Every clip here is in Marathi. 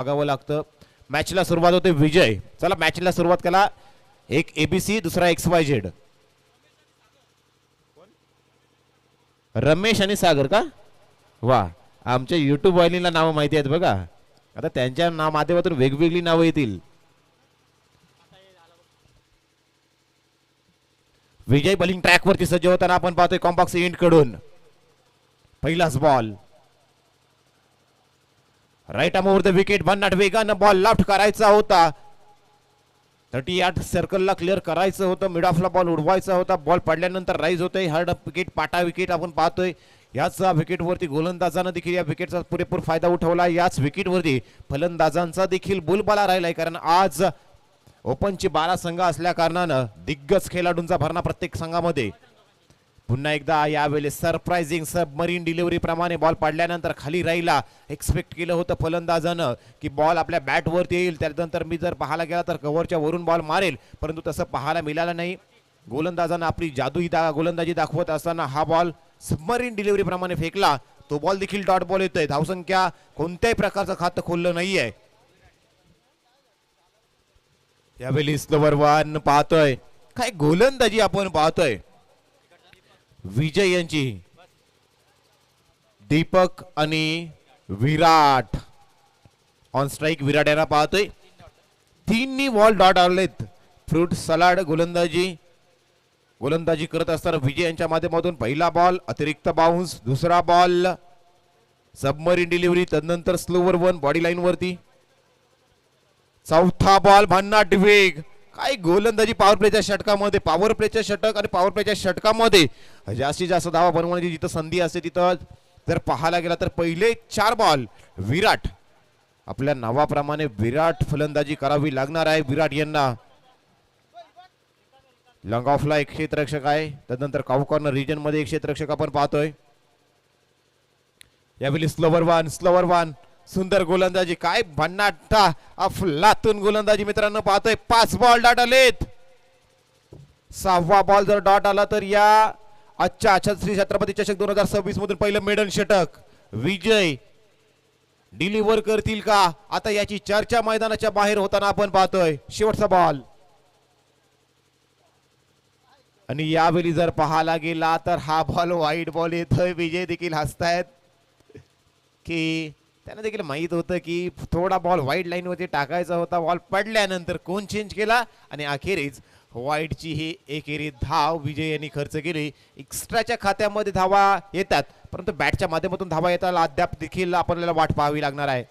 बघावं लागतं. मॅचला सुरुवात होते विजय. चला मॅचला सुरुवात केला. एक एबीसी दुसरा XYZ. रमेश आणि सागर का वा आमच्या युट्यूब वाहिनीला नावं माहिती आहेत बघा. आता त्यांच्या माध्यमातून वेगवेगळी नावं येतील. विजय बॉलिंग ट्रॅक वरती सज्ज होताना आपण पाहतोय कॉम्बॉक्स एंड कडून पहिलाच ball right arm over the wicket. भन्नाट वेगानं बॉल लेफ्ट करायचा होता. 38 सर्कलला क्लिअर करायचं होतं. मिड ऑफला बॉल उडवायचा होता. बॉल पडल्यानंतर राईज होतोय. हार्ड विकेट पाटा विकेट आपण पाहतोय. याच विकेटवरती गोलंदाजानं देखील या विकेटचा पुरेपूर फायदा उठवला. याच विकेटवरती फलंदाजांचा देखील बोलबाला राहिलाय. कारण आज ओपनची 12 संघ असल्या कारणानं दिग्गज खेळाडूंचा भरणा प्रत्येक संघामध्ये. पुन्हा एकदा यावेळेस सरप्राइझिंग सबमरीन डिलिव्हरी प्रमाणे बॉल पडल्यानंतर खाली राहिला. एक्सपेक्ट केलं होतं फलंदाजानं की बॉल आपल्या बॅटवरती येईल. त्यानंतर मी जर पाहायला गेला तर कव्हरच्या वरून बॉल मारेल. परंतु तसं पाहायला मिळालं नाही. गोलंदाजानं आपली जादू गोलंदाजी दाखवत असताना हा बॉल सबमरीन डिलिव्हरी प्रमाणे फेकला. तो बॉल देखील डॉट बॉल येतोय. धावसंख्या कोणत्याही प्रकारचं खातं खोललं नाहीये. यावेळी स्लोवर वन पाहतोय. काय गोलंदाजी आपण पाहतोय विजय यांची. दीपक आणि विराट ऑन स्ट्राईक. विराट यांना पाहतोय. तीनही बॉल डॉट आलेत. फ्रूट सलाड गोलंदाजी करत असताना विजय यांच्या माध्यमातून पहिला बॉल अतिरिक्त बाउन्स. दुसरा बॉल सबमरीन डिलिव्हरी. तदनंतर स्लोवर वन बॉडी लाईन वरती. चौथा बॉल भन्नाट वेग. काय गोलंदाजी पॉवर प्लेच्या षटकामध्ये. पॉवर प्लेच्या षटक आणि पॉवर प्लेच्या षटकामध्ये जास्तीत जास्त धावा बनवण्याची जिथं संधी असते तिथं जर पाहायला गेला तर पहिले 4 बॉल विराट आपल्या नावाप्रमाणे विराट फलंदाजी करावी लागणार आहे. विराट यांना लॉंग ऑफला एक क्षेत्ररक्षक आहे. तदनंतर काऊ कॉर्नर रिजन मध्ये एक क्षेत्ररक्षक आपण पाहतोय. यावेळी स्लोवर वन सुंदर गोलंदाजी. काय भन्नाट अफलातून गोलंदाजी मित्रांनो पाहतोय. 5 बॉल डॉट आलेत. 6वा बॉल जर डॉट आला तर या आजच्या श्री छत्रपती चषक 2026 मधून पहिलं मेडन षटक विजय डिलिव्हर करतील का. आता याची चर्चा मैदानाच्या बाहेर होताना आपण पाहतोय. शेवटचा बॉल आणि यावेळी जर पाहायला गेला तर हा बॉल वाईट बॉल येतोय. विजय देखील हसतायत की त्यांना देखील माहित होतं की थोडा बॉल वाईट लाईन वरती टाकायचा होता. बॉल पडल्यानंतर कोण चेंज केला आणि अखेरीच वाईटची ही एकेरी धाव विजय यांनी खर्च केली. एक्स्ट्राच्या खात्यामध्ये धावा येतात परंतु बॅटच्या माध्यमातून धावा येतात अद्याप देखील आपल्याला वाट पाहावी लागणार आहे.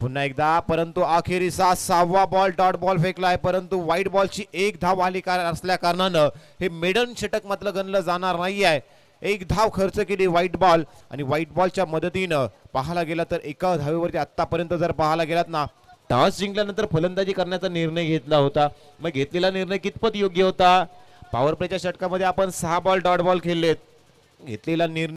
पुन्हा एकदा परंतु अखेरीचा 6वा बॉल डॉट बॉल फेकला आहे. परंतु व्हाईट बॉलची एक धाव आली असल्या कारणानं हे मेडन षटक मधलं गणलं जाणार नाही आहे. एक धाव खर्च केली व्हाईट बॉल आणि व्हाईट बॉलच्या मदतीनं पाहायला गेला तर एका धावेवरती आतापर्यंत जर पाहायला गेलात ना टॉस जिंकल्यानंतर फलंदाजी करण्याचा निर्णय घेतला होता. मग घेतलेला निर्णय कितपत योग्य होता. पॉवर प्लेच्या षटकामध्ये आपण 6 बॉल डॉट बॉल खेळलेत. घेतलेला निर्णय